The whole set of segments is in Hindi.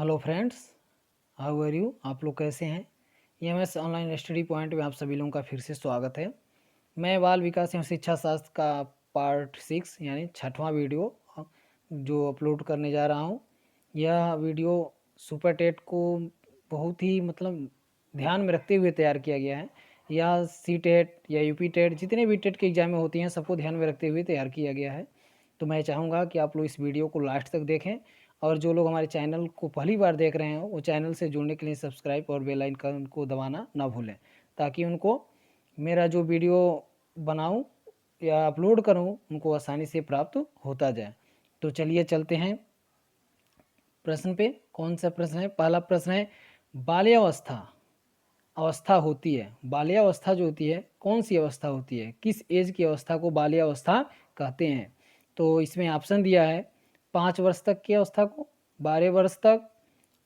Hello friends, how are you. आप लोग कैसे हैं। EMS ऑनलाइन स्टडी पॉइंट में आप सभी लोगों का फिर से स्वागत है। मैं बाल विकास एवं शिक्षा शास्त्र का पार्ट 6 यानी 6वां वीडियो जो अपलोड करने जा रहा हूं। यह वीडियो सुपर टेट को बहुत ही ध्यान में रखते हुए तैयार किया गया है। यह सी टेट या यूपी टेट जितने भी टेट के एग्जाम में होती हैं सबको ध्यान में रखते हुए तैयार किया गया है। तो मैं चाहूँगा कि आप लोग इस वीडियो को लास्ट तक देखें और जो लोग हमारे चैनल को पहली बार देख रहे हैं वो चैनल से जुड़ने के लिए सब्सक्राइब और बेल आइकन को दबाना ना भूलें, ताकि उनको मेरा जो वीडियो बनाऊं या अपलोड करूं उनको आसानी से प्राप्त होता जाए। तो चलिए चलते हैं प्रश्न पे। कौन सा प्रश्न है? पहला प्रश्न है, बाल्यावस्था अवस्था होती है। बाल्यावस्था जो होती है कौन सी अवस्था होती है, किस एज की अवस्था को बाल्यावस्था कहते हैं? तो इसमें ऑप्शन दिया है 5 वर्ष तक की अवस्था को, 12 वर्ष तक,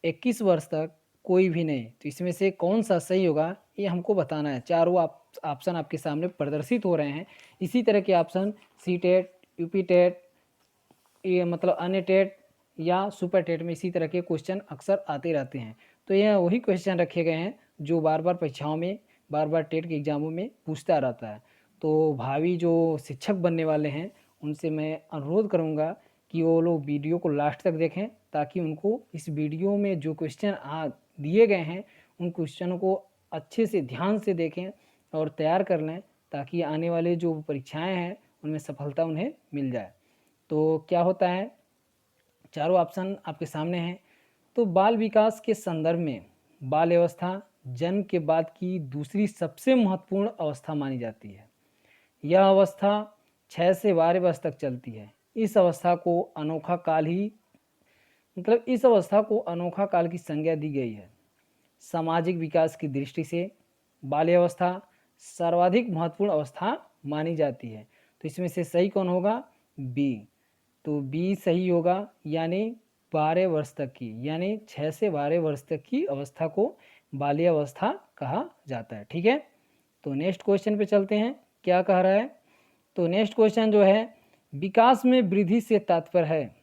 21 वर्ष तक, कोई भी नहीं। तो इसमें से कौन सा सही होगा ये हमको बताना है। चारों ऑप्शन आपके सामने प्रदर्शित हो रहे हैं। इसी तरह के option C TET, UP TET, ये अन्य टेट या सुपर टेट में इसी तरह के क्वेश्चन अक्सर आते रहते हैं। तो यह वही क्वेश्चन रखे गए हैं जो बार बार परीक्षाओं में, बार बार टेट के एग्जामों में पूछता रहता है। तो भावी जो शिक्षक बनने वाले हैं उनसे मैं अनुरोध करूंगा कि वो लोग वीडियो को लास्ट तक देखें, ताकि उनको इस वीडियो में जो क्वेश्चन दिए गए हैं उन क्वेश्चनों को अच्छे से ध्यान से देखें और तैयार कर लें, ताकि आने वाले जो परीक्षाएं हैं उनमें सफलता उन्हें मिल जाए। तो क्या होता है, चारों ऑप्शन आपके सामने हैं। तो बाल विकास के संदर्भ में बाल्यावस्था जन्म के बाद की दूसरी सबसे महत्वपूर्ण अवस्था मानी जाती है। यह अवस्था 6 से 12 वर्ष तक चलती है। इस अवस्था को अनोखा काल ही इस अवस्था को अनोखा काल की संज्ञा दी गई है। सामाजिक विकास की दृष्टि से बाल्यावस्था सर्वाधिक महत्वपूर्ण अवस्था मानी जाती है। तो इसमें से सही कौन होगा? बी। तो बी सही होगा, यानी 12 वर्ष तक की, यानी 6 से 12 वर्ष तक की अवस्था को बाल्यावस्था कहा जाता है। ठीक है, तो नेक्स्ट क्वेश्चन पे चलते हैं। क्या कह रहा है? तो नेक्स्ट क्वेश्चन जो है, विकास में वृद्धि से तात्पर्य है।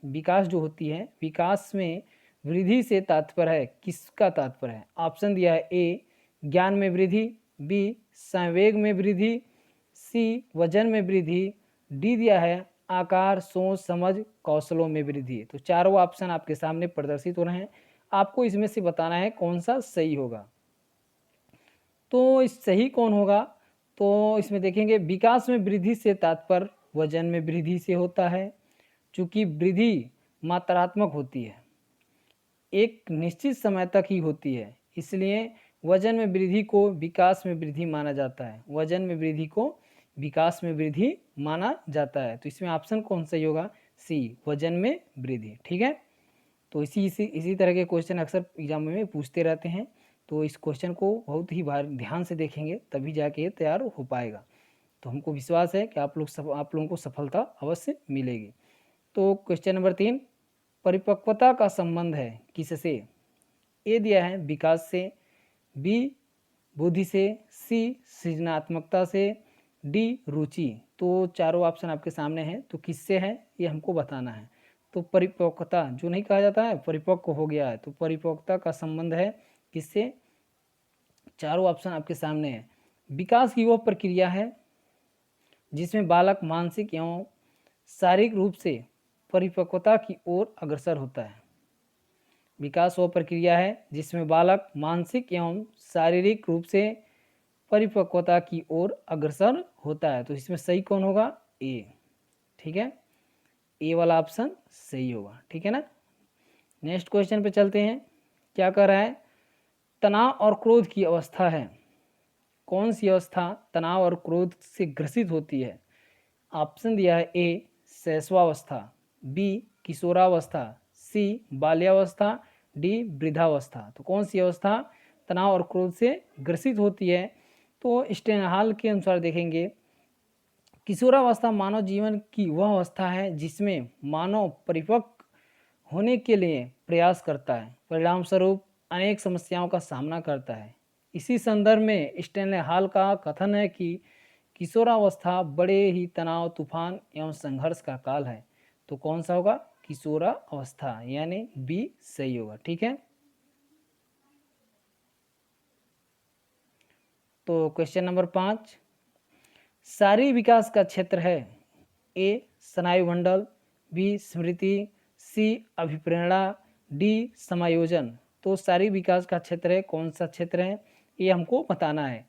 विकास जो होती है, विकास में वृद्धि से तात्पर्य है, किसका तात्पर्य है? ऑप्शन दिया है ए ज्ञान में वृद्धि, बी संवेग में वृद्धि, सी वजन में वृद्धि, डी दिया है आकार, सोच, समझ, कौशलों में वृद्धि। तो चारों ऑप्शन आपके सामने प्रदर्शित हो रहे हैं। आपको इसमें से बताना है कौन सा सही होगा। तो इस सही कौन होगा? तो इसमें देखेंगे विकास में वृद्धि से तात्पर्य वजन में वृद्धि से होता है। चूंकि वृद्धि मात्रात्मक होती है, एक निश्चित समय तक ही होती है, इसलिए वजन में वृद्धि को विकास में वृद्धि माना जाता है। वजन में वृद्धि को विकास में वृद्धि माना जाता है। तो इसमें ऑप्शन कौन सही होगा? सी वजन में वृद्धि। ठीक है, तो इसी तरह के क्वेश्चन अक्सर एग्जाम में पूछते रहते हैं। तो इस क्वेश्चन को बहुत ही ध्यान से देखेंगे तभी जाके तैयार हो पाएगा। तो हमको विश्वास है कि आप लोगों को सफलता अवश्य मिलेगी। तो क्वेश्चन नंबर 3, परिपक्वता का संबंध है किससे? ए दिया है विकास से, बी बुद्धि से, सी सृजनात्मकता से, डी रुचि। तो चारों ऑप्शन आपके सामने हैं, तो किससे है ये हमको बताना है। तो परिपक्वता जो नहीं कहा जाता है, परिपक्व हो गया है, तो परिपक्वता का संबंध है किससे? चारों ऑप्शन आपके सामने है। विकास की वह प्रक्रिया है जिसमें बालक मानसिक एवं शारीरिक रूप से परिपक्वता की ओर अग्रसर होता है। विकास वह प्रक्रिया है जिसमें बालक मानसिक एवं शारीरिक रूप से परिपक्वता की ओर अग्रसर होता है। तो इसमें सही कौन होगा? ए। ठीक है, ए वाला ऑप्शन सही होगा। ठीक है ना। नेक्स्ट क्वेश्चन पे चलते हैं। क्या कह रहा है? तनाव और क्रोध की अवस्था है। कौन सी अवस्था तनाव और क्रोध से ग्रसित होती है? ऑप्शन दिया है ए शैशवावस्था, बी किशोरावस्था, सी बाल्यावस्था, डी वृद्धावस्था। तो कौन सी अवस्था तनाव और क्रोध से ग्रसित होती है? तो स्टेनहाल के अनुसार देखेंगे किशोरावस्था मानव जीवन की वह अवस्था है जिसमें मानव परिपक्व होने के लिए प्रयास करता है, परिणाम स्वरूप अनेक समस्याओं का सामना करता है। इसी संदर्भ में स्टेनले हॉल का कथन है कि किशोरावस्था बड़े ही तनाव, तूफान एवं संघर्ष का काल है। तो कौन सा होगा? किशोरा अवस्था, यानी बी सही होगा। ठीक है, तो क्वेश्चन नंबर 5, शारीरिक विकास का क्षेत्र है ए स्नायुमंडल, बी स्मृति, सी अभिप्रेरणा, डी समायोजन। तो शारीरिक विकास का क्षेत्र है, कौन सा क्षेत्र है ये हमको बताना है,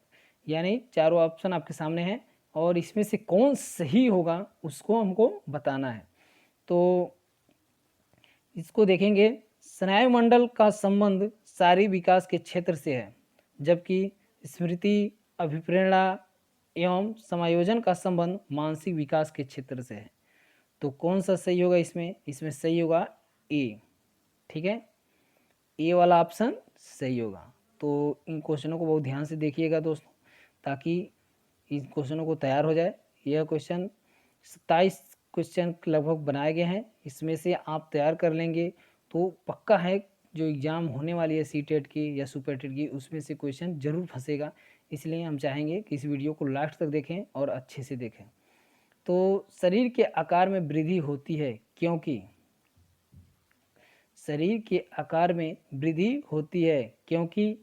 यानी चारों ऑप्शन आपके सामने हैं और इसमें से कौन सही होगा उसको हमको बताना है। तो इसको देखेंगे, स्नायुमंडल का संबंध शारीरिक विकास के क्षेत्र से है, जबकि स्मृति, अभिप्रेरणा एवं समायोजन का संबंध मानसिक विकास के क्षेत्र से है। तो कौन सा सही होगा इसमें? इसमें सही होगा ए। ठीक है, ए वाला ऑप्शन सही होगा। तो इन क्वेश्चनों को बहुत ध्यान से देखिएगा दोस्तों, ताकि इन क्वेश्चनों को तैयार हो जाए। यह क्वेश्चन 27 क्वेश्चन लगभग बनाए गए हैं, इसमें से आप तैयार कर लेंगे तो पक्का है जो एग्ज़ाम होने वाली है सीटेट की या सुपर टेट की, उसमें से क्वेश्चन जरूर फंसेगा। इसलिए हम चाहेंगे कि इस वीडियो को लास्ट तक देखें और अच्छे से देखें। तो शरीर के आकार में वृद्धि होती है क्योंकि, शरीर के आकार में वृद्धि होती है क्योंकि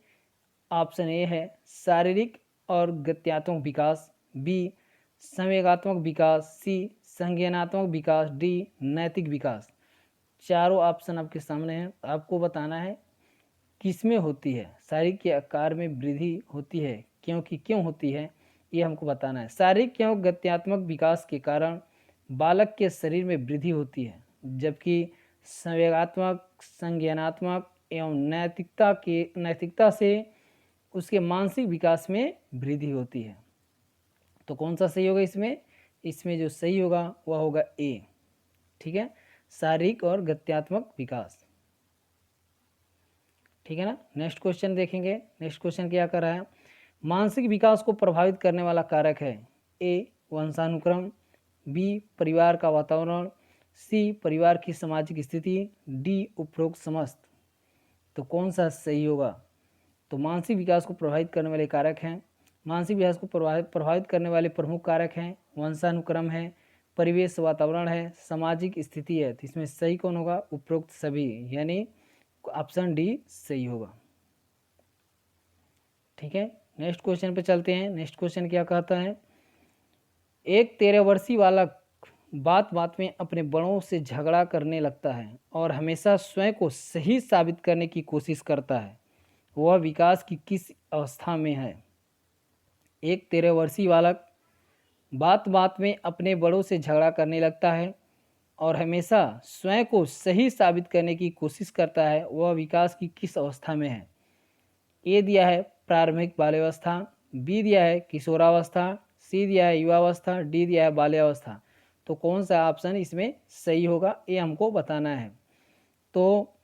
ऑप्शन ए है शारीरिक और गत्यात्मक विकास, बी संवेगात्मक विकास, सी संज्ञानात्मक विकास, डी नैतिक विकास। चारों ऑप्शन आपके सामने हैं, आपको बताना है किसमें होती है। शारीरिक के आकार में वृद्धि होती है क्योंकि, क्यों होती है ये हमको बताना है। शारीरिक एवं गत्यात्मक विकास के कारण बालक के शरीर में वृद्धि होती है, जबकि संवेगात्मक, संज्ञानात्मक एवं नैतिकता से उसके मानसिक विकास में वृद्धि होती है। तो कौन सा सही होगा इसमें? इसमें जो सही होगा वह होगा ए। ठीक है, शारीरिक और गत्यात्मक विकास। ठीक है ना। नेक्स्ट क्वेश्चन देखेंगे। नेक्स्ट क्वेश्चन क्या कर रहा है, मानसिक विकास को प्रभावित करने वाला कारक है ए वंशानुक्रम, बी परिवार का वातावरण, सी परिवार की सामाजिक स्थिति, डी उपरोक्त समस्त। तो कौन सा सही होगा? तो मानसिक विकास को प्रभावित करने वाले कारक हैं, मानसिक विकास को प्रभावित करने वाले प्रमुख कारक हैं, वंशानुक्रम है, परिवेश वातावरण है, सामाजिक स्थिति है। तो इसमें सही कौन होगा? उपरोक्त सभी, यानी ऑप्शन डी सही होगा। ठीक है, नेक्स्ट क्वेश्चन पे चलते हैं। नेक्स्ट क्वेश्चन क्या कहता है, एक 13 वर्षीय बालक बात बात में अपने बड़ों से झगड़ा करने लगता है और हमेशा स्वयं को सही साबित करने की कोशिश करता है, वह विकास की किस अवस्था में है? एक 13 वर्षीय बालक बात बात में अपने बड़ों से झगड़ा करने लगता है और हमेशा स्वयं को सही साबित करने की कोशिश करता है, वह विकास की किस अवस्था में है? ए दिया है प्रारंभिक बाल्यावस्था, बी दिया है किशोरावस्था, सी दिया है युवावस्था, डी दिया है बाल्यावस्था। तो कौन सा ऑप्शन इसमें सही होगा ये हमको बताना है। तो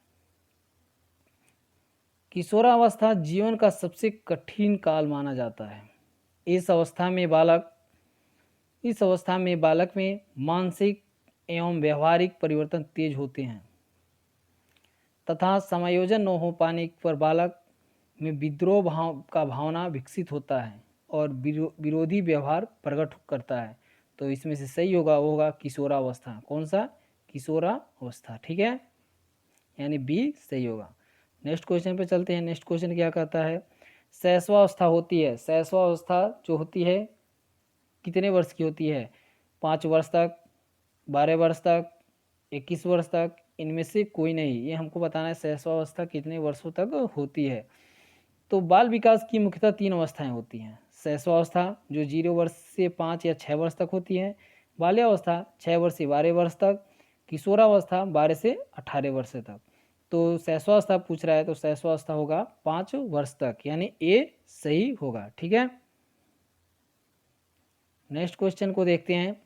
किशोरावस्था जीवन का सबसे कठिन काल माना जाता है। इस अवस्था में बालक में मानसिक एवं व्यवहारिक परिवर्तन तेज होते हैं तथा समायोजन न हो पाने पर बालक में विद्रोह का भावना विकसित होता है और विरोधी व्यवहार प्रकट करता है। तो इसमें से सही होगा वो होगा किशोरावस्था। कौन सा? किशोरावस्था। ठीक है, यानी बी सही होगा। नेक्स्ट क्वेश्चन पे चलते हैं। नेक्स्ट क्वेश्चन क्या कहता है, शैशवावस्था होती है, शैशवावस्था जो होती है कितने वर्ष की होती है? 5 वर्ष तक, 12 वर्ष तक, 21 वर्ष तक, इनमें से कोई नहीं। ये हमको बताना है शैशवावस्था कितने वर्षों तक होती है। तो बाल विकास की मुख्यतः 3 अवस्थाएं होती हैं। शैशवावस्था जो 0 वर्ष से 5 या 6 वर्ष तक होती है, बाल्यावस्था 6 वर्ष से 12 वर्ष तक, किशोरावस्था 12 से 18 वर्ष तक। तो शैशवावस्था पूछ रहा है तो शैशवावस्था होगा 5 वर्ष तक, यानी ए सही होगा। ठीक है, नेक्स्ट क्वेश्चन को देखते हैं।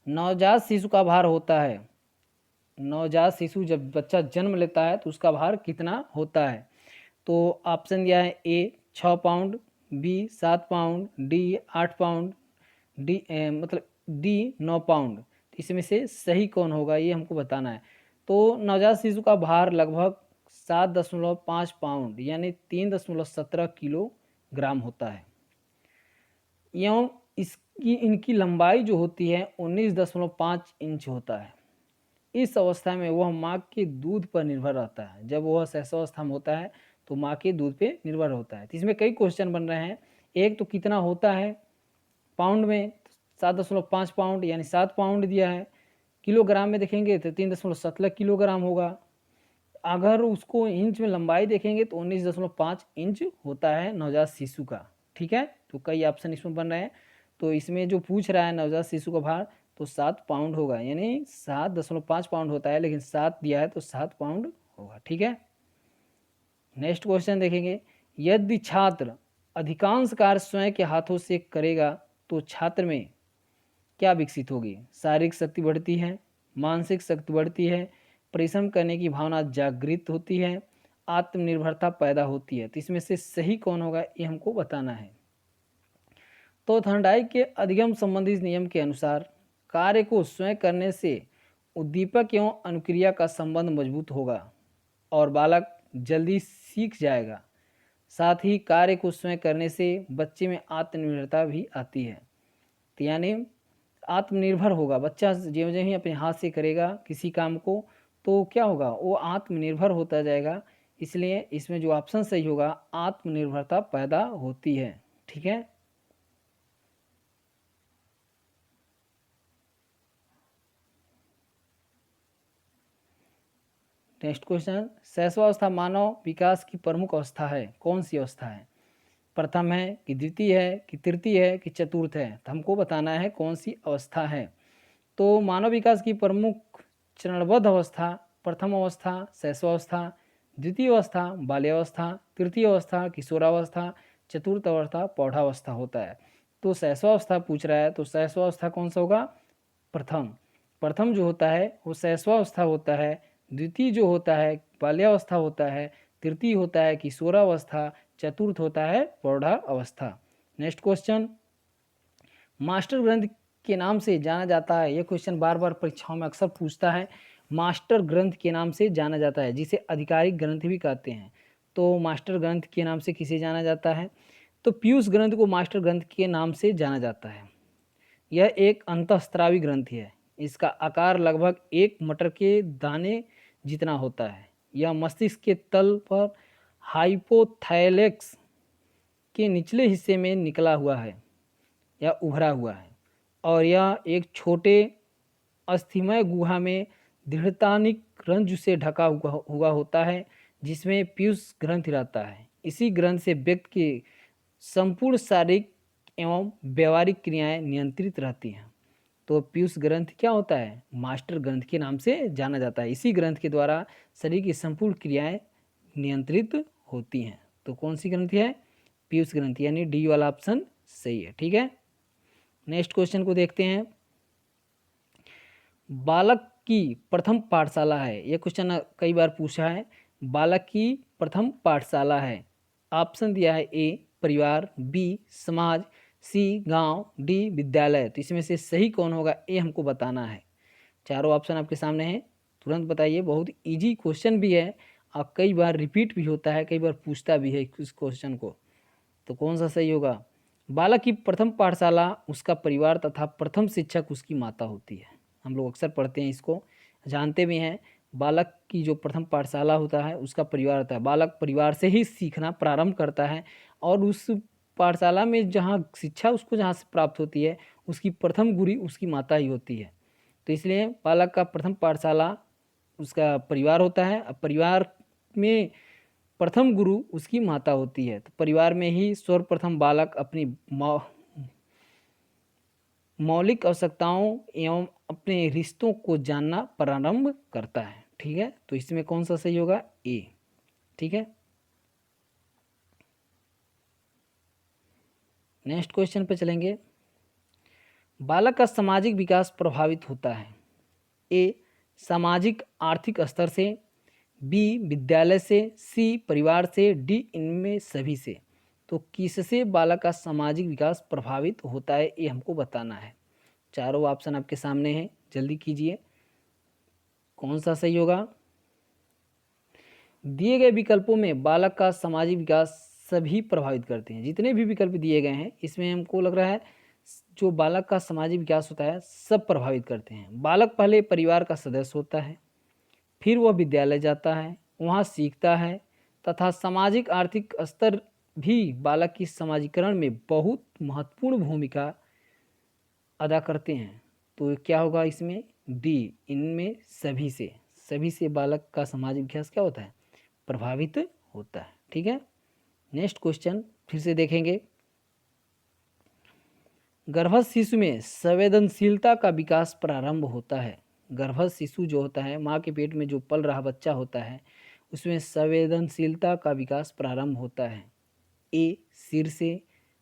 नवजात शिशु का भार होता है, नवजात शिशु जब बच्चा जन्म लेता है तो उसका भार कितना होता है? तो ऑप्शन दिया है A 6 pound, B 7 pound, D 8 pound, D 9 pound. तो इसमें से सही कौन होगा ये हमको बताना है। तो नवजात शिशु का भार लगभग 7.5 पाउंड यानी 3.17 किलोग्राम होता है एवं इनकी लंबाई जो होती है 19.5 इंच होता है। इस अवस्था में वह माँ के दूध पर निर्भर रहता है। जब वह शैशवावस्था में होता है तो माँ के दूध पे निर्भर होता है। तो इसमें कई क्वेश्चन बन रहे हैं। एक तो कितना होता है पाउंड में, 7.5 पाउंड यानी 7 पाउंड दिया है। किलोग्राम में देखेंगे तो 3.17 किलोग्राम होगा। अगर उसको इंच में लंबाई देखेंगे तो 19.5 इंच होता है नवजात शिशु का। ठीक है, तो कई ऑप्शन इसमें बन रहे हैं। तो इसमें जो पूछ रहा है नवजात शिशु का भार, तो 7 पाउंड होगा, यानी 7.5 पाउंड होता है, लेकिन 7 दिया है तो 7 पाउंड होगा। ठीक है, नेक्स्ट क्वेश्चन देखेंगे। यदि छात्र अधिकांश कार्य स्वयं के हाथों से करेगा तो छात्र में क्या विकसित होगी? शारीरिक शक्ति बढ़ती है, मानसिक शक्ति बढ़ती है, परिश्रम करने की भावना जागृत होती है, आत्मनिर्भरता पैदा होती है। तो इसमें से सही कौन होगा ये हमको बताना है। तो थॉर्नडाइक के अधिगम संबंधी नियम के अनुसार कार्य को स्वयं करने से उद्दीपक एवं अनुक्रिया का संबंध मजबूत होगा और बालक जल्दी सीख जाएगा। साथ ही कार्य को स्वयं करने से बच्चे में आत्मनिर्भरता भी आती है। तो यानी आत्मनिर्भर होगा बच्चा, जो ही अपने हाथ से करेगा किसी काम को तो क्या होगा, वो आत्मनिर्भर होता जाएगा। इसलिए इसमें जो ऑप्शन सही होगा, आत्मनिर्भरता पैदा होती है। ठीक है, नेक्स्ट क्वेश्चन। शैशवावस्था मानव विकास की प्रमुख अवस्था है। कौन सी अवस्था है? प्रथम है कि द्वितीय है कि तृतीय है कि चतुर्थ है? तो हमको बताना है कौन सी अवस्था है। तो मानव विकास की प्रमुख चरणबद्ध अवस्था, प्रथम अवस्था शैशवावस्था, द्वितीय अवस्था बाल्यावस्था, तृतीय अवस्था किशोरावस्था, चतुर्थ अवस्था प्रौढ़ावस्था होता है। तो शैशवावस्था पूछ रहा है, तो शैशवावस्था कौन सा होगा? प्रथम। प्रथम जो होता है वो शैशवावस्था होता है, द्वितीय जो होता है बाल्यावस्था होता है, तृतीय होता है किशोरावस्था, चतुर्थ होता है प्रौढ़ावस्था। Next question. मास्टर ग्रंथ के नाम से जाना जाता है। यह क्वेश्चन बार बार परीक्षाओं में अक्सर पूछता है। मास्टर ग्रंथ के नाम से जाना जाता है, जिसे आधिकारिक ग्रंथ भी कहते हैं। तो मास्टर ग्रंथ के नाम से किसे जाना जाता है? तो पीयूष ग्रंथ को मास्टर ग्रंथ के नाम से जाना जाता है। यह एक अंतःस्रावी ग्रंथ है। इसका आकार लगभग 1 मटर के दाने जितना होता है। यह मस्तिष्क के तल पर हाइपोथैलेक्स के निचले हिस्से में निकला हुआ है या उभरा हुआ है, और यह एक छोटे अस्थिमय गुहा में दृढ़तानिक रंध्र से ढका हुआ होता है, जिसमें पीयूष ग्रंथ रहता है। इसी ग्रंथ से व्यक्ति की संपूर्ण शारीरिक एवं व्यवहारिक क्रियाएं नियंत्रित रहती हैं। तो पीयूष ग्रंथ क्या होता है? मास्टर ग्रंथ के नाम से जाना जाता है। इसी ग्रंथ के द्वारा शरीर की संपूर्ण क्रियाएं नियंत्रित होती हैं। तो कौन सी ग्रंथि है? पीयूष ग्रंथि, यानी डी वाला ऑप्शन सही है। ठीक है, नेक्स्ट क्वेश्चन को देखते हैं। बालक की प्रथम पाठशाला है। यह क्वेश्चन कई बार पूछा है। बालक की प्रथम पाठशाला है। ऑप्शन दिया है ए परिवार, बी समाज, सी गांव, डी विद्यालय। तो इसमें से सही कौन होगा ये हमको बताना है। चारों ऑप्शन आपके सामने हैं, तुरंत बताइए। बहुत इजी क्वेश्चन भी है और कई बार रिपीट भी होता है, कई बार पूछता भी है इस क्वेश्चन को। तो कौन सा सही होगा? बालक की प्रथम पाठशाला उसका परिवार तथा प्रथम शिक्षक उसकी माता होती है। हम लोग अक्सर पढ़ते हैं, इसको जानते भी हैं। बालक की जो प्रथम पाठशाला होता है उसका परिवार होता है। बालक परिवार से ही सीखना प्रारंभ करता है, और उस पाठशाला में जहाँ शिक्षा उसको जहाँ से प्राप्त होती है, उसकी प्रथम गुरु उसकी माता ही होती है। तो इसलिए बालक का प्रथम पाठशाला उसका परिवार होता है। अब परिवार में प्रथम गुरु उसकी माता होती है। तो परिवार में ही सर्वप्रथम बालक अपनी मौलिक आवश्यकताओं एवं अपने रिश्तों को जानना प्रारंभ करता है। ठीक है, तो इसमें कौन सा सही होगा? ए। ठीक है, नेक्स्ट क्वेश्चन पे चलेंगे। बालक का सामाजिक विकास प्रभावित होता है। ए सामाजिक आर्थिक स्तर से, बी विद्यालय से, सी परिवार से, डी इनमें सभी से। तो किससे बालक का सामाजिक विकास प्रभावित होता है ये हमको बताना है। चारों ऑप्शन आपके सामने हैं, जल्दी कीजिए, कौन सा सही होगा। दिए गए विकल्पों में बालक का सामाजिक विकास सभी प्रभावित करते हैं। जितने भी विकल्प दिए गए हैं इसमें हमको लग रहा है जो बालक का सामाजिक विकास होता है सब प्रभावित करते हैं। बालक पहले परिवार का सदस्य होता है, फिर वह विद्यालय जाता है, वहाँ सीखता है तथा सामाजिक आर्थिक स्तर भी बालक की समाजीकरण में बहुत महत्वपूर्ण भूमिका अदा करते हैं। तो क्या होगा इसमें? डी, इनमें सभी से बालक का सामाजिक विकास क्या होता है? प्रभावित होता है। ठीक है, नेक्स्ट क्वेश्चन फिर से देखेंगे। गर्भस्थ शिशु में संवेदनशीलता का विकास प्रारंभ होता है। गर्भस्थ शिशु जो होता है, माँ के पेट में जो पल रहा बच्चा होता है, उसमें संवेदनशीलता का विकास प्रारंभ होता है। ए, सिर से,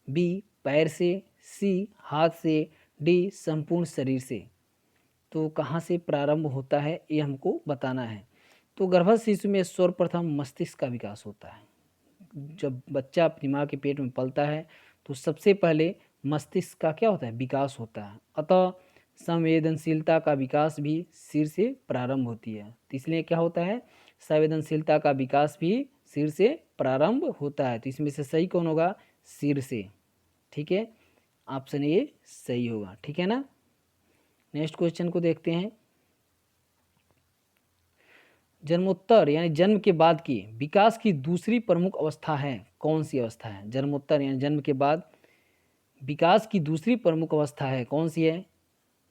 बी, पैर से, सी, हाथ से, डी, संपूर्ण शरीर से। तो कहाँ से प्रारंभ होता है ये हमको बताना है। तो गर्भस्थ शिशु में सर्वप्रथम मस्तिष्क का विकास होता है। जब बच्चा अपनी माँ के पेट में पलता है तो सबसे पहले मस्तिष्क का क्या होता है? विकास होता है। अतः संवेदनशीलता का विकास भी सिर से प्रारंभ होती है। तो इसलिए क्या होता है? संवेदनशीलता का विकास भी सिर से प्रारंभ होता है। तो इसमें से सही कौन होगा? सिर से। ठीक है, ऑप्शन ये सही होगा। ठीक है ना। नेक्स्ट क्वेश्चन को देखते हैं। जन्मोत्तर यानी जन्म के बाद की विकास की दूसरी प्रमुख अवस्था है, कौन सी अवस्था है? जन्मोत्तर यानी जन्म के बाद विकास की दूसरी प्रमुख अवस्था है, कौन सी है?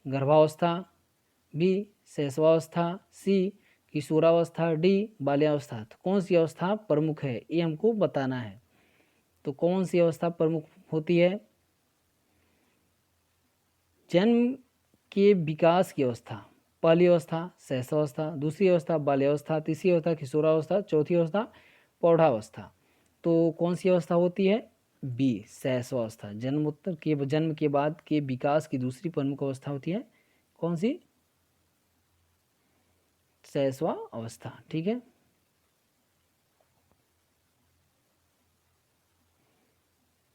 गर्भावस्था, बी, शैशवावस्था, सी, किशोरावस्था, डी, बाल्यावस्था। तो कौन सी अवस्था प्रमुख है ये हमको बताना है। तो कौन सी अवस्था प्रमुख होती है? जन्म के विकास की अवस्था, पहली अवस्था शैशवावस्था, दूसरी अवस्था बाल्यावस्था, तीसरी अवस्था किशोरावस्था, चौथी अवस्था प्रौढ़ावस्था। तो कौन सी अवस्था होती है? बी, शैशवावस्था। जन्म के बाद के विकास की दूसरी प्रमुख अवस्था होती है कौन सी? शैशवा अवस्था। ठीक है,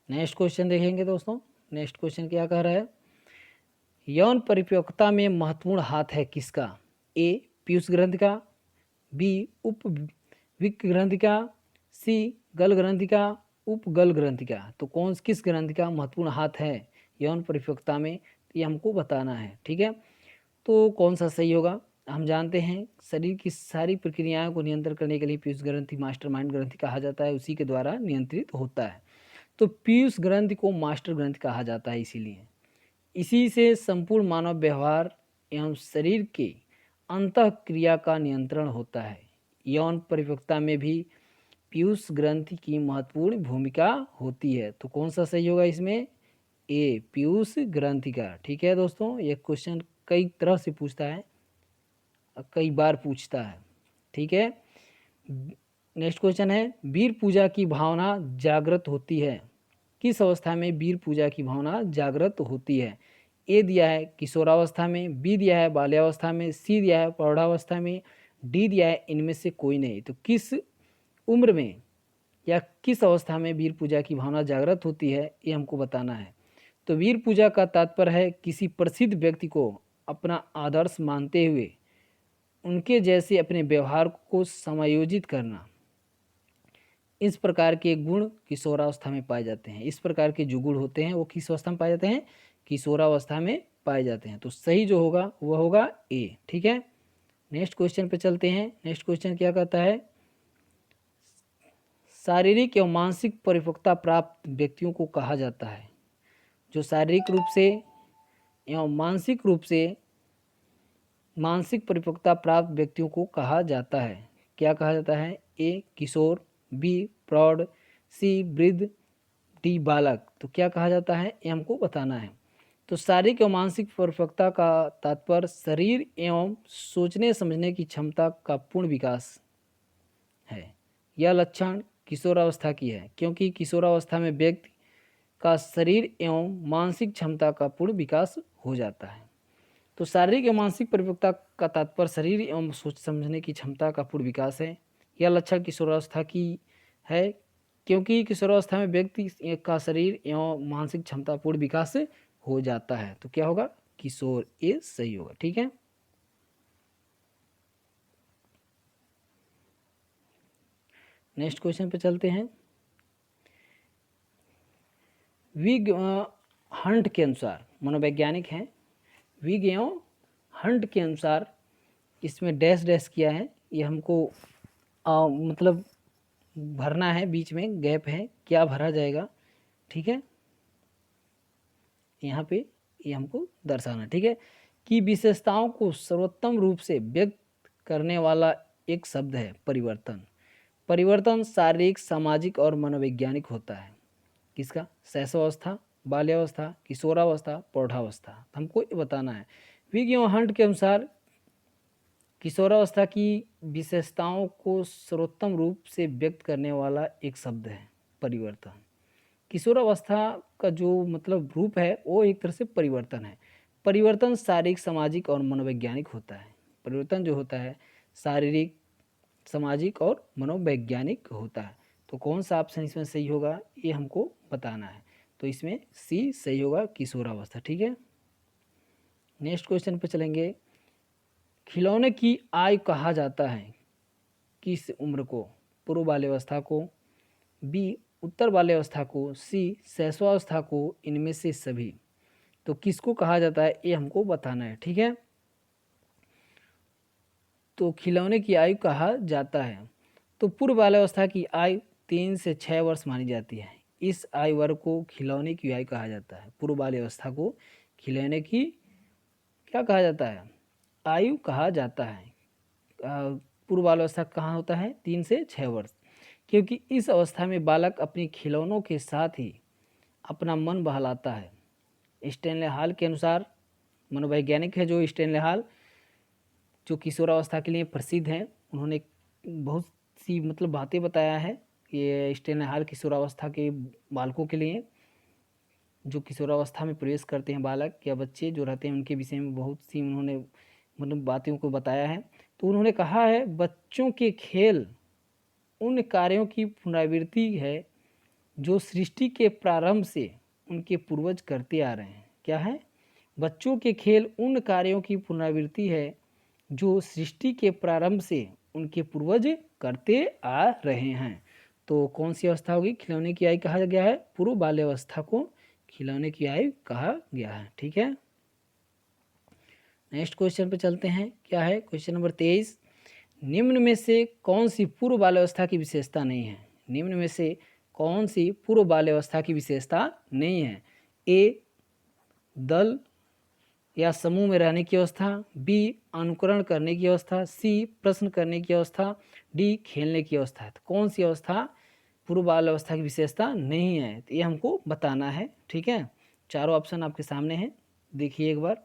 नेक्स्ट क्वेश्चन देखेंगे दोस्तों। नेक्स्ट क्वेश्चन क्या कह रहा है? यौन परिपक्वता में महत्वपूर्ण हाथ है किसका? ए, पीयूष ग्रंथि का, बी, उपविक ग्रंथि का, सी, गल ग्रंथि का, उपगल ग्रंथि का। तो किस ग्रंथि का महत्वपूर्ण हाथ है यौन परिपक्वता में, ये हमको बताना है। ठीक है, तो कौन सा सही होगा? हम जानते हैं शरीर की सारी प्रक्रियाओं को नियंत्रण करने के लिए पीयूष ग्रंथि मास्टरमाइंड ग्रंथि कहा जाता है, उसी के द्वारा नियंत्रित होता है। तो पीयूष ग्रंथि को मास्टर ग्रंथि कहा जाता है, इसीलिए इसी से संपूर्ण मानव व्यवहार एवं शरीर के अंतः क्रिया का नियंत्रण होता है। यौन परिपक्वता में भी पीयूष ग्रंथि की महत्वपूर्ण भूमिका होती है। तो कौन सा सही होगा इसमें? ए, पीयूष ग्रंथि का। ठीक है दोस्तों, ये क्वेश्चन कई तरह से पूछता है, कई बार पूछता है। ठीक है, नेक्स्ट क्वेश्चन है, वीर पूजा की भावना जागृत होती है, किस अवस्था में वीर पूजा की भावना जागृत होती है? ए दिया है किशोरावस्था में, बी दिया है बाल्यावस्था में, सी दिया है प्रौढ़ावस्था में, डी दिया है इनमें से कोई नहीं। तो किस उम्र में या किस अवस्था में वीर पूजा की भावना जागृत होती है ये हमको बताना है। तो वीर पूजा का तात्पर्य है किसी प्रसिद्ध व्यक्ति को अपना आदर्श मानते हुए उनके जैसे अपने व्यवहार को समायोजित करना। इस प्रकार के गुण किशोरावस्था में पाए जाते हैं। इस प्रकार के जो गुण होते हैं वो किस अवस्था में पाए जाते हैं? किशोरावस्था में पाए जाते हैं। तो सही जो होगा वह होगा ए। ठीक है, नेक्स्ट क्वेश्चन पे चलते हैं। नेक्स्ट क्वेश्चन क्या कहता है? शारीरिक एवं मानसिक परिपक्वता प्राप्त व्यक्तियों को कहा जाता है। जो शारीरिक रूप से एवं मानसिक परिपक्वता प्राप्त व्यक्तियों को कहा जाता है। क्या कहा जाता है? ए, किशोर, बी, प्रौढ़, सी, वृद्ध, डी, बालक। तो क्या कहा जाता है ये हमको बताना है। तो शारीरिक एवं मानसिक परिपक्वता का तात्पर्य शरीर एवं सोचने समझने की क्षमता का पूर्ण विकास है। यह लक्षण किशोरावस्था की है, क्योंकि किशोरावस्था में व्यक्ति का शरीर एवं मानसिक क्षमता का पूर्ण विकास हो जाता है। तो शारीरिक एवं मानसिक परिपक्वता का तात्पर्य शरीर एवं सोच समझने की क्षमता का पूर्ण विकास है। यह लक्षण किशोरावस्था की है, क्योंकि किशोरावस्था में व्यक्ति का शरीर एवं मानसिक क्षमता पूर्ण विकास हो जाता है। तो क्या होगा? किशोर, ये सही होगा। ठीक है, नेक्स्ट क्वेश्चन पे चलते हैं। हंट के अनुसार, मनोवैज्ञानिक हैं विगियो हंट के अनुसार, इसमें डैश डैश किया है, ये हमको मतलब भरना है, बीच में गैप है, क्या भरा जाएगा, ठीक है, यहाँ पे ये हमको दर्शाना, ठीक है, कि विशेषताओं को सर्वोत्तम रूप से व्यक्त करने वाला एक शब्द है परिवर्तन। परिवर्तन शारीरिक, सामाजिक और मनोवैज्ञानिक होता है। किसका? शैशवावस्था, बाल्यावस्था, किशोरावस्था, प्रौढ़ावस्था, हमको ये बताना है। विगियो हंट के अनुसार किशोरावस्था की विशेषताओं को सर्वोत्तम रूप से व्यक्त करने वाला एक शब्द है परिवर्तन। किशोरावस्था का जो मतलब रूप है वो एक तरह से परिवर्तन है। परिवर्तन शारीरिक, सामाजिक और मनोवैज्ञानिक होता है। परिवर्तन जो होता है शारीरिक, सामाजिक और मनोवैज्ञानिक होता है। तो कौन सा ऑप्शन इसमें सही होगा ये हमको बताना है। तो इसमें सी सही होगा, किशोरावस्था, ठीक है। नेक्स्ट क्वेश्चन पे चलेंगे। खिलौने की आयु कहा जाता है किस उम्र को? पूर्व बाल्यावस्था को, बी उत्तर बाल्यावस्था को, सी शैशवावस्था को, इनमें से सभी। तो किसको कहा जाता है ये हमको बताना है, ठीक है। तो खिलौने की आयु कहा जाता है, तो पूर्व बाल्यावस्था की आयु 3 से 6 वर्ष मानी जाती है। इस आयु वर्ग को खिलौने की आयु कहा जाता है। पूर्व बाल्यावस्था को खिलौने की क्या कहा जाता है? आयु कहा जाता है। पूर्व बाल्यावस्था कहाँ होता है? 3 से 6 वर्ष, क्योंकि इस अवस्था में बालक अपने खिलौनों के साथ ही अपना मन बहलाता है। स्टैनले हॉल के अनुसार, मनोवैज्ञानिक है जो स्टैनले हॉल, जो किशोरावस्था के लिए प्रसिद्ध हैं, उन्होंने बहुत सी मतलब बातें बताया है। ये स्टैनले हॉल किशोरावस्था के बालकों के लिए, जो किशोरावस्था में प्रवेश करते हैं बालक या बच्चे जो रहते हैं, उनके विषय में बहुत सी उन्होंने मतलब बातों को बताया है। तो उन्होंने कहा है बच्चों के खेल उन कार्यों की पुनरावृत्ति है जो सृष्टि के प्रारंभ से उनके पूर्वज करते आ रहे हैं। क्या है? बच्चों के खेल उन कार्यों की पुनरावृत्ति है जो सृष्टि के प्रारंभ से उनके पूर्वज करते आ रहे हैं। तो कौन सी अवस्था होगी? खिलौने की आयु कहा गया है, पूर्व बाल्यावस्था को खिलौने की आयु कहा गया है, ठीक है। नेक्स्ट क्वेश्चन पे चलते हैं। क्या है? Question number 23। निम्न में से कौन सी पूर्व बाल्यावस्था की विशेषता नहीं है? निम्न में से कौन सी पूर्व बाल्यावस्था की विशेषता नहीं है? ए दल या समूह में रहने की अवस्था, बी अनुकरण करने की अवस्था, सी प्रश्न करने की अवस्था, डी खेलने की अवस्था। तो कौन सी अवस्था पूर्व बाल अवस्था की विशेषता नहीं है? तो ये हमको बताना है, ठीक है। चारों ऑप्शन आपके सामने हैं, देखिए एक बार।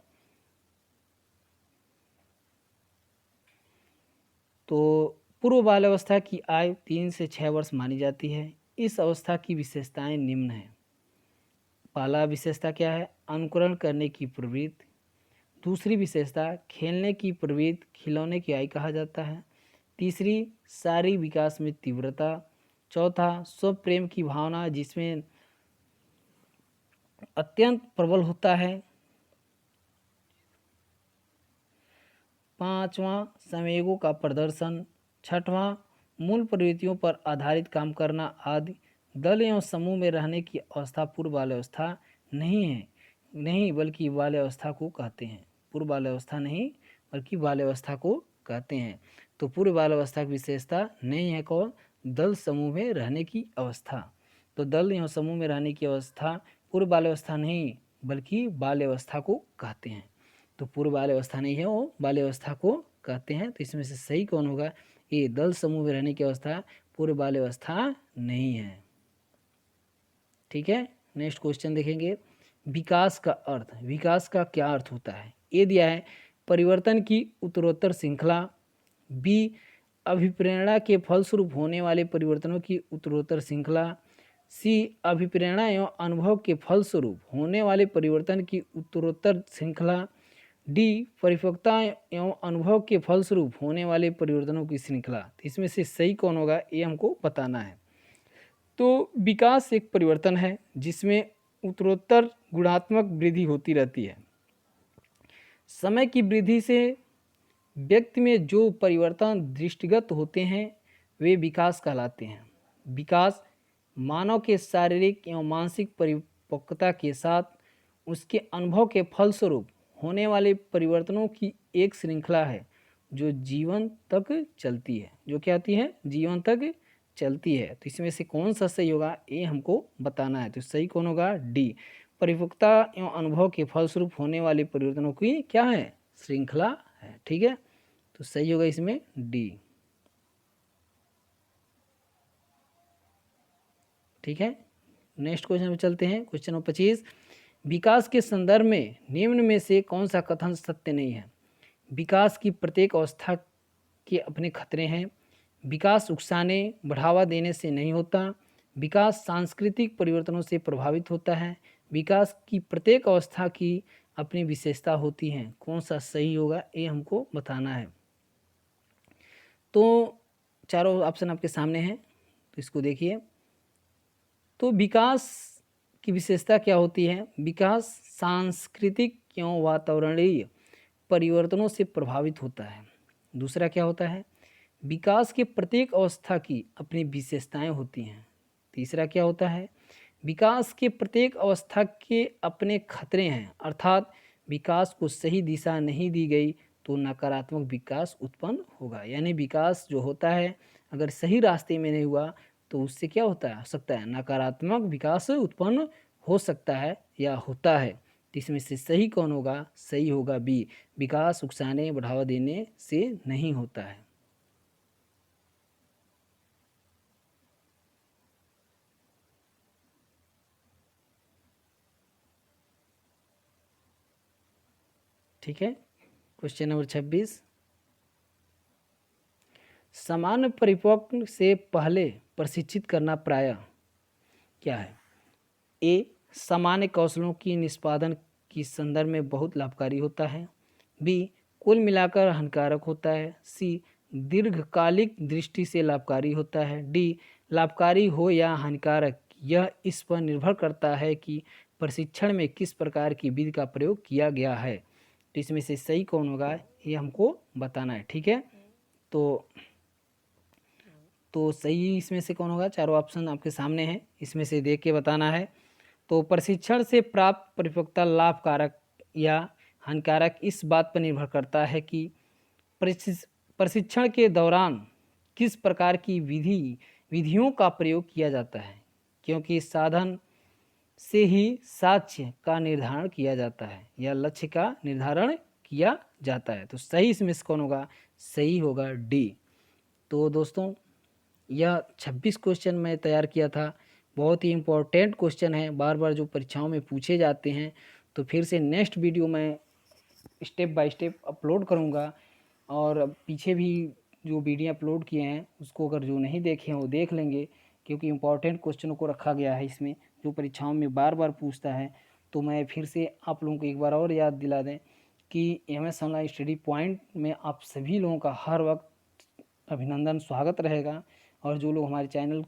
तो पूर्व बाल अवस्था की आयु 3 से 6 वर्ष मानी जाती है। इस अवस्था की विशेषताएं निम्न हैं। पहला विशेषता क्या है? अनुकरण करने की प्रवृत्ति। दूसरी विशेषता खेलने की प्रवृत्ति, खिलौने की आयु कहा जाता है। तीसरी शारीरिक विकास में तीव्रता। चौथा स्व प्रेम की भावना जिसमें अत्यंत प्रबल होता है। पांचवा संवेगों का प्रदर्शन। छठवां मूल प्रवृत्तियों पर आधारित काम करना आदि। दल एवं समूह में रहने की अवस्था पूर्व बाल्यावस्था नहीं है, नहीं बल्कि बाल्यावस्था को कहते हैं। पूर्व बाल्यावस्था नहीं बल्कि बाल्यावस्था को कहते हैं। तो पूर्व बाल्यावस्था की विशेषता नहीं है कौन? दल समूह में रहने की अवस्था। तो दल एवं समूह में रहने की अवस्था पूर्व बाल्यावस्था नहीं बल्कि बाल्यावस्था को कहते हैं। तो पूर्व बाल्यावस्था नहीं है, वो बाल्यावस्था को कहते हैं। तो इसमें से सही कौन होगा? ये दल समूह में रहने की अवस्था पूर्व बाल्यावस्था नहीं है, ठीक है। नेक्स्ट क्वेश्चन देखेंगे। विकास का अर्थ, विकास का क्या अर्थ होता है? ये दिया है परिवर्तन की उत्तरोत्तर श्रृंखला, बी अभिप्रेरणा के फलस्वरूप होने वाले परिवर्तनों की उत्तरोत्तर श्रृंखला, सी अभिप्रेरणा एवं अनुभव के फलस्वरूप होने वाले परिवर्तन की उत्तरोत्तर श्रृंखला, डी परिपक्वता एवं अनुभव के फलस्वरूप होने वाले परिवर्तनों की श्रृंखला। इसमें से सही कौन होगा ये हमको बताना है। तो विकास एक परिवर्तन है जिसमें उत्तरोत्तर गुणात्मक वृद्धि होती रहती है। समय की वृद्धि से व्यक्ति में जो परिवर्तन दृष्टिगत होते हैं वे विकास कहलाते हैं। विकास मानव के शारीरिक एवं मानसिक परिपक्वता के साथ उसके अनुभव के फलस्वरूप होने वाले परिवर्तनों की एक श्रृंखला है जो जीवन तक चलती है। जो क्या होती है? जीवन तक चलती है। तो इसमें से कौन सा सही होगा, ये हमको बताना है। तो सही कौन होगा? डी। परिपक्वता एवं अनुभव के फलस्वरूप होने वाले परिवर्तनों की क्या है? श्रृंखला है। ठीक है, तो सही होगा इसमें डी। ठीक है, नेक्स्ट क्वेश्चन में चलते हैं। क्वेश्चन नंबर 25, विकास के संदर्भ में निम्न में से कौन सा कथन सत्य नहीं है? विकास की प्रत्येक अवस्था के अपने खतरे हैं। विकास उकसाने बढ़ावा देने से नहीं होता। विकास सांस्कृतिक परिवर्तनों से प्रभावित होता है। विकास की प्रत्येक अवस्था की अपनी विशेषता होती है। कौन सा सही होगा, ये हमको बताना है। तो चारों ऑप्शन आपके सामने हैं, तो इसको देखिए। तो विकास की विशेषता क्या होती है? विकास सांस्कृतिक एवं वातावरणीय परिवर्तनों से प्रभावित होता है। दूसरा क्या होता है? विकास के प्रत्येक अवस्था की अपनी विशेषताएं होती हैं। तीसरा क्या होता है? विकास के प्रत्येक अवस्था के अपने खतरे हैं, अर्थात विकास को सही दिशा नहीं दी गई तो नकारात्मक विकास उत्पन्न होगा। यानी विकास जो होता है अगर सही रास्ते में नहीं हुआ तो उससे क्या होता है? हो सकता है नकारात्मक विकास उत्पन्न हो सकता है या होता है। तो इसमें से सही कौन होगा? सही होगा बी। विकास उकसाने बढ़ावा देने से नहीं होता है। ठीक है, क्वेश्चन नंबर 26, सामान्य परिपक्व से पहले प्रशिक्षित करना प्रायः क्या है? ए, सामान्य कौशलों की निष्पादन की संदर्भ में बहुत लाभकारी होता है। बी, कुल मिलाकर हानिकारक होता है। सी, दीर्घकालिक दृष्टि से लाभकारी होता है। डी, लाभकारी हो या हानिकारक यह इस पर निर्भर करता है कि प्रशिक्षण में किस प्रकार की विधि का प्रयोग किया गया है। तो इसमें से सही कौन होगा, ये हमको बताना है। ठीक है, तो सही इसमें से कौन होगा? चारों ऑप्शन आपके सामने हैं, इसमें से देख के बताना है। तो प्रशिक्षण से प्राप्त परिपक्वता लाभकारक या हानिकारक इस बात पर निर्भर करता है कि प्रशिक्षण के दौरान किस प्रकार की विधियों का प्रयोग किया जाता है, क्योंकि साधन से ही साक्ष्य का निर्धारण किया जाता है या लक्ष्य का निर्धारण किया जाता है। तो सही इसमें से कौन होगा? सही होगा डी। तो दोस्तों, यह 26 क्वेश्चन मैं तैयार किया था। बहुत ही इम्पोर्टेंट क्वेश्चन है, बार बार जो परीक्षाओं में पूछे जाते हैं। तो फिर से नेक्स्ट वीडियो में स्टेप बाय स्टेप अपलोड करूँगा। और पीछे भी जो वीडियो अपलोड किए हैं उसको अगर जो नहीं देखे हैं वो देख लेंगे, क्योंकि इम्पोर्टेंट क्वेश्चनों को रखा गया है इसमें जो परीक्षाओं में बार बार पूछता है। तो मैं फिर से आप लोगों को एक बार और याद दिला दें कि MS ऑनलाइन स्टडी पॉइंट में आप सभी लोगों का हर वक्त अभिनंदन, स्वागत रहेगा। और जो लोग हमारे चैनल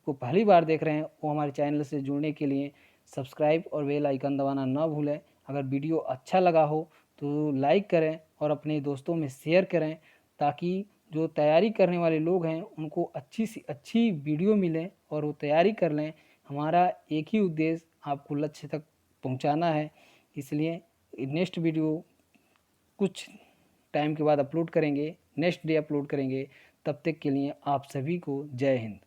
को पहली बार देख रहे हैं वो हमारे चैनल से जुड़ने के लिए सब्सक्राइब और बेल आइकन दबाना ना भूलें। अगर वीडियो अच्छा लगा हो तो लाइक करें और अपने दोस्तों में शेयर करें, ताकि जो तैयारी करने वाले लोग हैं उनको अच्छी सी अच्छी वीडियो मिले और वो तैयारी कर लें। हमारा एक ही उद्देश्य आपको लक्ष्य तक पहुंचाना है। इसलिए नेक्स्ट वीडियो कुछ टाइम के बाद अपलोड करेंगे, नेक्स्ट डे अपलोड करेंगे। तब तक के लिए आप सभी को जय हिंद।